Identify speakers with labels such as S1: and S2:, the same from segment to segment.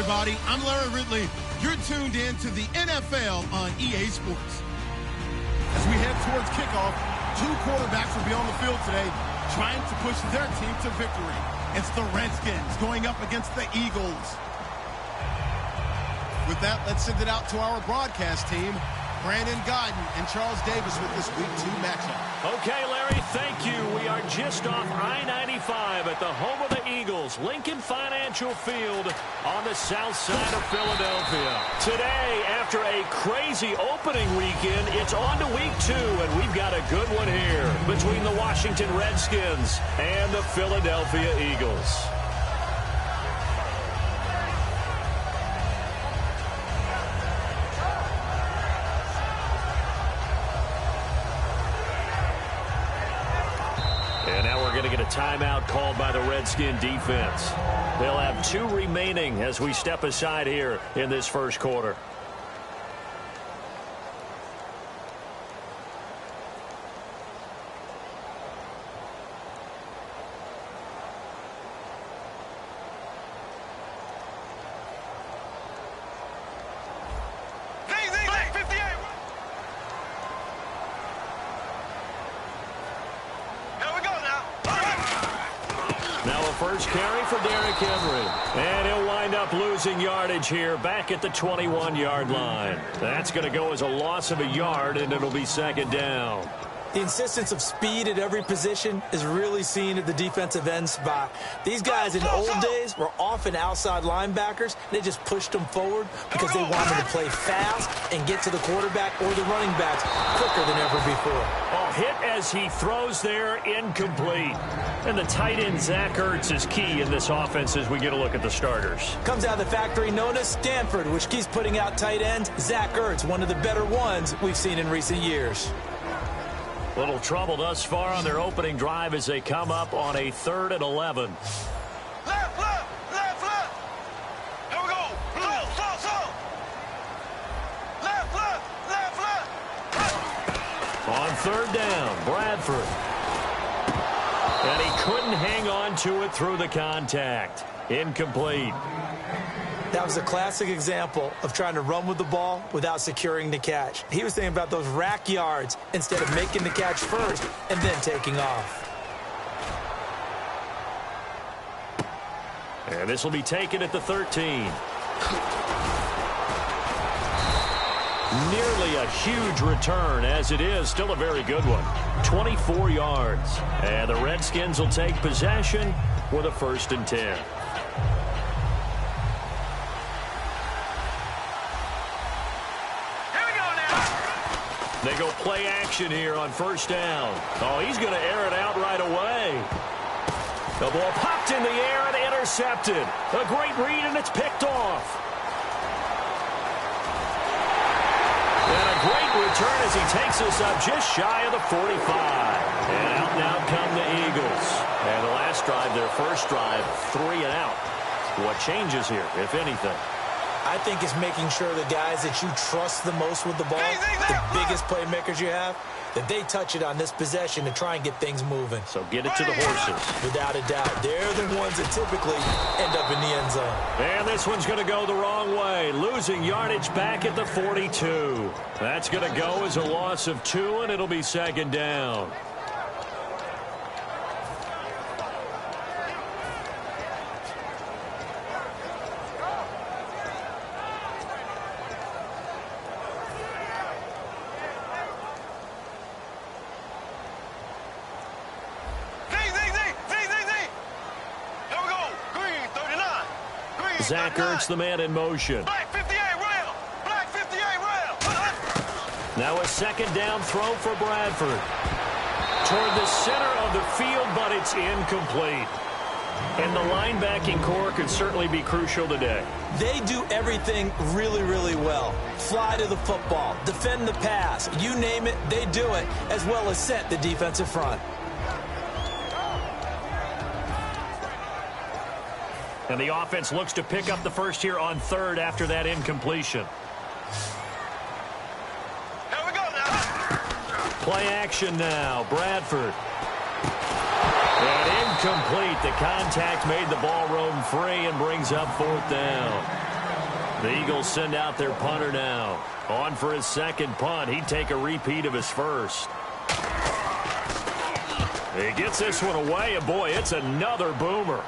S1: everybody. I'm Larry Ridley. You're tuned in to the NFL on EA Sports.
S2: As we head towards kickoff, two quarterbacks will be on the field today trying to push their team to victory. It's the Redskins going up against the Eagles. With that, let's send it out to our broadcast team. Brandon Guyton and Charles Davis with this Week 2 matchup.
S3: Okay, Larry, thank you. We are just off I-95 at the home of the Eagles, Lincoln Financial Field on the south side of Philadelphia. Today, after a crazy opening weekend, it's on to Week 2, and we've got a good one here between the Washington Redskins and the Philadelphia Eagles. And now we're going to get a timeout called by the Redskin defense. They'll have 2 remaining as we step aside here in this first quarter. First carry for Derrick Henry. And he'll wind up losing yardage here back at the 21-yard line. That's going to go as a loss of a yard, and it'll be second down.
S4: The insistence of speed at every position is really seen at the defensive end spot. These guys in the old days were often outside linebackers. They just pushed them forward because they wanted to play fast and get to the quarterback or the running backs quicker than ever before.
S3: Oh, hit as he throws there, incomplete. And the tight end, Zach Ertz, is key in this offense as we get a look at the starters.
S4: Comes out of the factory known as Stanford, which keeps putting out tight ends. Zach Ertz, one of the better ones we've seen in recent years.
S3: Little trouble thus far on their opening drive as they come up on a 3rd and 11.
S5: Left. Here we go. Slow. Left.
S3: On 3rd down, Bradford. And he couldn't hang on to it through the contact. Incomplete.
S4: That was a classic example of trying to run with the ball without securing the catch. He was thinking about those rack yards instead of making the catch first and then taking off.
S3: And this will be taken at the 13. Nearly a huge return, as it is still a very good one. 24 yards. And the Redskins will take possession with a 1st and 10. They go play action here on 1st down. Oh, he's going to air it out right away. The ball popped in the air and intercepted. A great read, and it's picked off. And a great return as he takes us up just shy of the 45. And out now come the Eagles. And the last drive, their first drive, 3 and out. What changes here, if anything?
S4: I think it's making sure the guys that you trust the most with the ball, the biggest playmakers you have, that they touch it on this possession to try and get things moving.
S3: So get it to the horses.
S4: Without a doubt. They're the ones that typically end up in the end zone.
S3: And this one's going to go the wrong way. Losing yardage back at the 42. That's going to go as a loss of 2, and it'll be second down. Zach Ertz, the man in motion.
S5: Black 58 rail.
S3: Now a second down throw for Bradford. Toward the center of the field, but it's incomplete. And the linebacking core could certainly be crucial today.
S4: They do everything really, really well. Fly to the football, defend the pass, you name it, they do it, as well as set the defensive front.
S3: And the offense looks to pick up the first here on 3rd after that incompletion.
S5: Here we go now.
S3: Play action now. Bradford. And incomplete. The contact made the ball roam free and brings up 4th down. The Eagles send out their punter now. On for his second punt. He'd take a repeat of his first. He gets this one away, and boy, it's another boomer.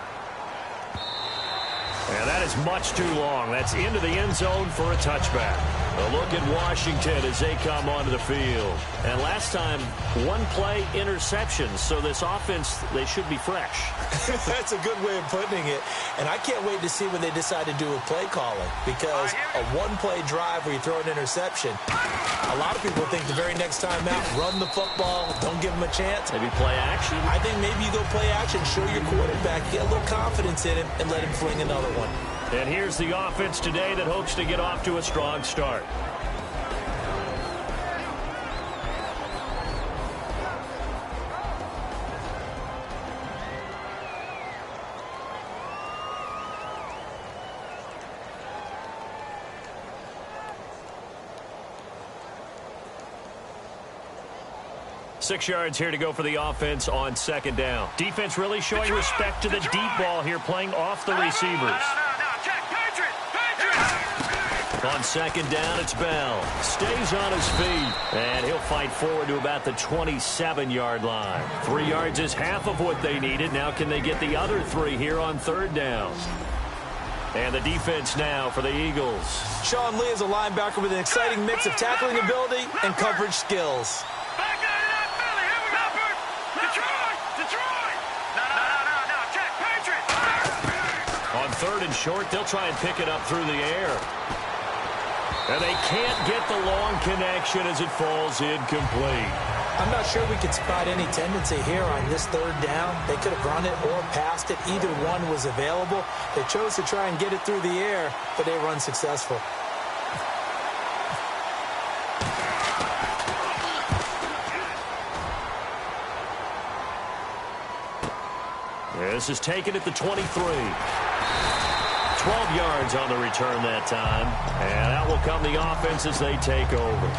S3: And that is much too long. That's into the end zone for a touchback. A look at Washington as they come onto the field. And last time, one-play interceptions. So this offense, they should be fresh.
S4: That's a good way of putting it. And I can't wait to see when they decide to do with play calling. Because a one-play drive where you throw an interception, a lot of people think the very next time out, run the football, don't give them a chance.
S3: Maybe play action.
S4: I think maybe you go play action, show your quarterback, get a little confidence in him, and let him fling another one.
S3: And here's the offense today that hopes to get off to a strong start. Six yards here to go for the offense on second down. Defense really showing respect to the deep ball here, playing off the receivers. On second down, it's Bell. Stays on his feet, and he'll fight forward to about the 27-yard line. 3 yards is half of what they needed. Now can they get the other 3 here on third down? And the defense now for the Eagles.
S4: Sean Lee is a linebacker with an exciting mix of tackling ability and coverage skills.
S3: On third and short, they'll try and pick it up through the air. And they can't get the long connection as it falls incomplete.
S4: I'm not sure we could spot any tendency here on this third down. They could have run it or passed it. Either one was available. They chose to try and get it through the air, but they were unsuccessful.
S3: This is taken at the 23. 12 yards on the return that time. And out will come the offense as they take over.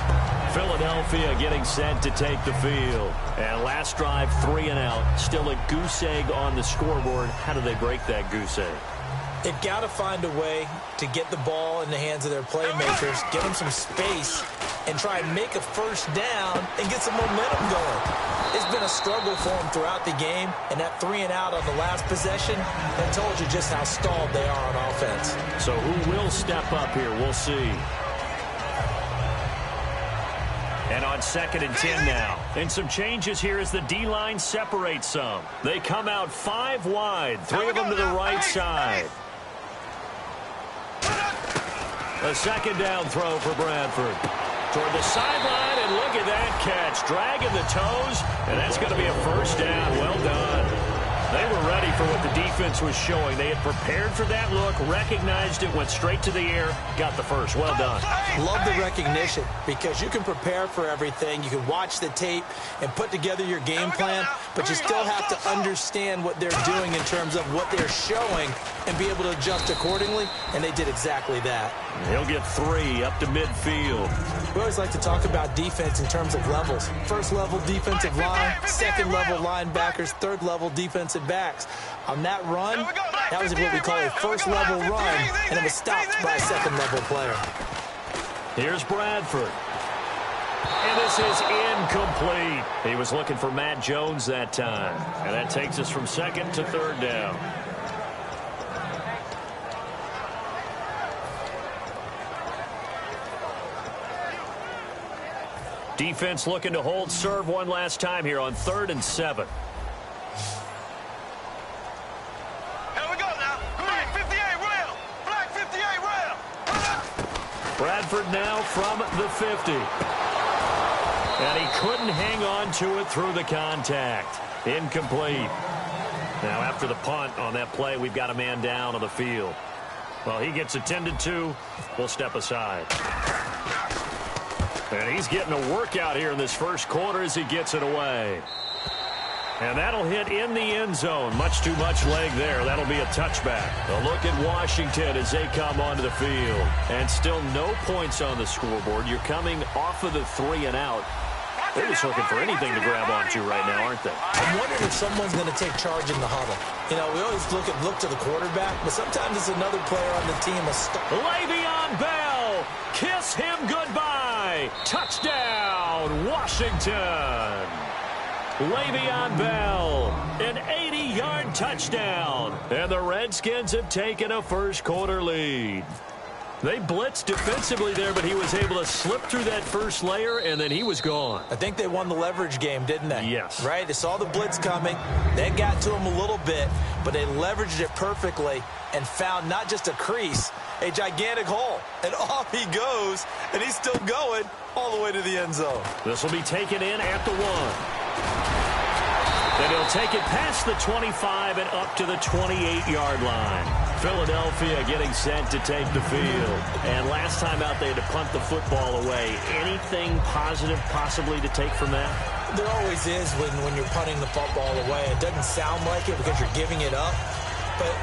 S3: Philadelphia getting set to take the field. And last drive, 3 and out. Still a goose egg on the scoreboard. How do they break that goose egg?
S4: They've got to find a way to get the ball in the hands of their playmakers, get them some space, and try and make a first down and get some momentum going. It's been a struggle for them throughout the game, and that 3 and out on the last possession, that told you just how stalled they are on offense.
S3: So who will step up here? We'll see. And on second and 10 now. And some changes here as the D-line separates some. They come out 5 wide, 3 of them to the right side. A second down throw for Bradford. Toward the sideline, and look at that catch. Dragging the toes, and that's going to be a first down. Well done. They were ready for what the defense was showing. They had prepared for that look, recognized it, went straight to the air, got the first. Well done.
S4: Love the recognition because you can prepare for everything. You can watch the tape and put together your game plan, but you still have to understand what they're doing in terms of what they're showing and be able to adjust accordingly, and they did exactly that.
S3: He'll get 3 up to midfield.
S4: We always like to talk about defense in terms of levels. First level defensive line, second level linebackers, third level defensive backs. On that run, that was what we call a first level run, and it was stopped by a second level player.
S3: Here's Bradford. And this is incomplete. He was looking for Matt Jones that time. And that takes us from second to third down. Defense looking to hold serve one last time here on 3rd and 7.
S5: Here we go now. Flag 58 rail. Flag 58 rail.
S3: Bradford now from the 50. And he couldn't hang on to it through the contact. Incomplete. Now after the punt on that play, we've got a man down on the field. Well, he gets attended to. We'll step aside. And he's getting a workout here in this first quarter as he gets it away. And that'll hit in the end zone. Much too much leg there. That'll be a touchback. A look at Washington as they come onto the field. And still no points on the scoreboard. You're coming off of the 3 and out. They're just looking for anything to grab onto right now, aren't they?
S4: I'm wondering if someone's going to take charge in the huddle. You know, we always look to the quarterback, but sometimes it's another player on the team.
S3: Le'Veon Le'Veon Bell. Kiss him goodbye. Touchdown, Washington. Le'Veon Bell, an 80-yard touchdown. And the Redskins have taken a first-quarter lead. They blitzed defensively there, but he was able to slip through that first layer, and then he was gone.
S4: I think they won the leverage game, didn't they?
S3: Yes.
S4: Right? They saw the blitz coming. That got to him a little bit, but they leveraged it perfectly and found not just a crease, a gigantic hole. And off he goes, and he's still going all the way to the end zone.
S3: This will be taken in at the 1. Then he'll take it past the 25 and up to the 28-yard line. Philadelphia getting set to take the field. And last time out, they had to punt the football away. Anything positive possibly to take from that?
S4: There always is when you're punting the football away. It doesn't sound like it because you're giving it up, but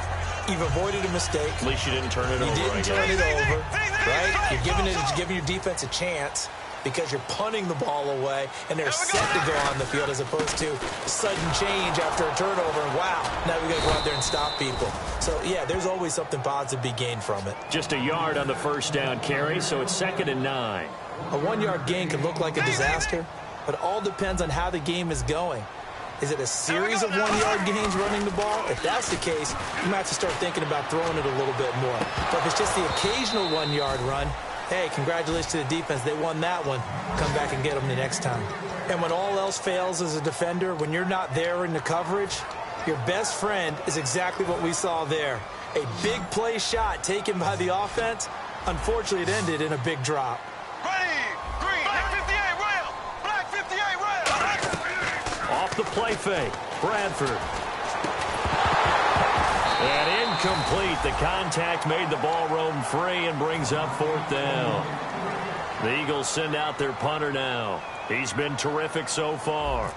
S4: you've avoided a mistake.
S3: At least you didn't turn it over.
S4: You didn't turn it over, right? You're giving your defense a chance because you're punting the ball away, and they're set to go on the field as opposed to sudden change after a turnover, and wow, now we got to go out there and stop people. So, yeah, there's always something positive to be gained from it.
S3: Just a yard on the first down carry, so it's 2nd and 9.
S4: A 1-yard gain can look like a disaster, but it all depends on how the game is going. Is it a series of 1-yard gains running the ball? If that's the case, you might have to start thinking about throwing it a little bit more. But if it's just the occasional 1-yard run, hey, congratulations to the defense. They won that one. Come back and get them the next time. And when all else fails as a defender, when you're not there in the coverage, your best friend is exactly what we saw there. A big play shot taken by the offense. Unfortunately, it ended in a big drop.
S5: Green, Black 58, rail. Black 58, rail.
S3: Off the play fake, Bradford. And incomplete. The contact made the ball roam free and brings up 4th down. The Eagles send out their punter now. He's been terrific so far.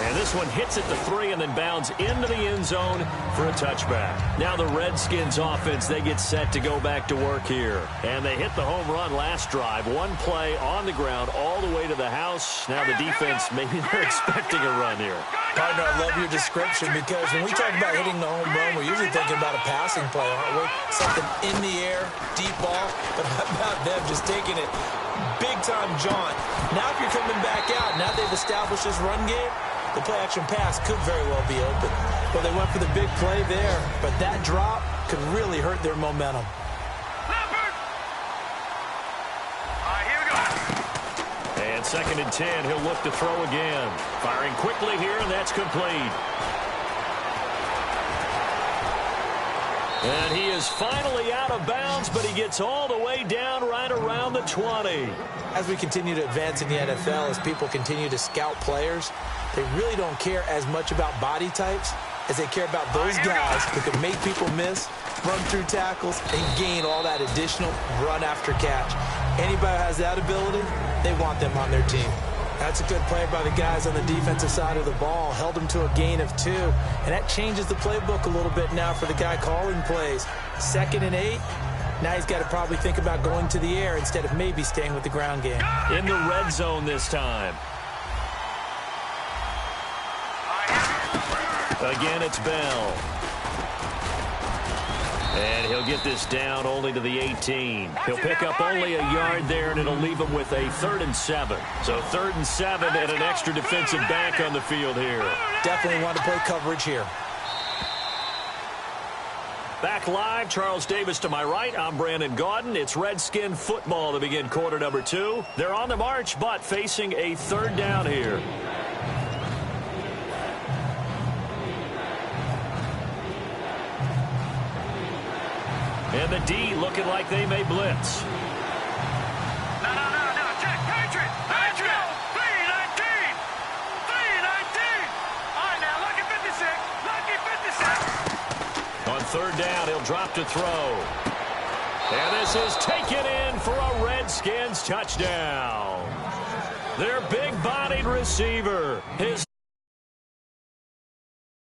S3: And this one hits at the 3 and then bounds into the end zone for a touchback. Now the Redskins offense, they get set to go back to work here. And they hit the home run last drive. One play on the ground all the way to the house. Now the defense, maybe they're expecting a run here.
S4: Partner, I love your description because when we talk about hitting the home run, we're usually thinking about a passing play, aren't we? Something in the air, deep ball. But how about them just taking it big-time jaunt? Now if you're coming back out, now they've established this run game, the play-action pass could very well be open. Well, they went for the big play there, but that drop could really hurt their momentum.
S5: Leopard. All right, here we go.
S3: And 2nd and 10, he'll look to throw again. Firing quickly here, and that's complete. And he is finally out of bounds, but he gets all the way down right around the 20.
S4: As we continue to advance in the NFL, as people continue to scout players, they really don't care as much about body types as they care about those guys who can make people miss, run through tackles, and gain all that additional run after catch. Anybody who has that ability, they want them on their team. That's a good play by the guys on the defensive side of the ball. Held them to a gain of 2, and that changes the playbook a little bit now for the guy calling plays. 2nd and 8. Now he's got to probably think about going to the air instead of maybe staying with the ground game.
S3: In the red zone this time. Again, it's Bell. And he'll get this down only to the 18. He'll pick up only a yard there, and it'll leave him with a 3rd and 7. So 3rd and 7 and an extra defensive back on the field here.
S4: Definitely want to play coverage here.
S3: Back live, Charles Davis to my right. I'm Brandon Gaudin. It's Redskin football to begin quarter number 2. They're on the march, but facing a 3rd down here. And the D looking like they may blitz.
S5: No. Check. Patriot. 319. 319. All right, now, lucky 56. Lucky 56.
S3: On 3rd down, he'll drop to throw. And this is taken in for a Redskins touchdown. Their big-bodied receiver. His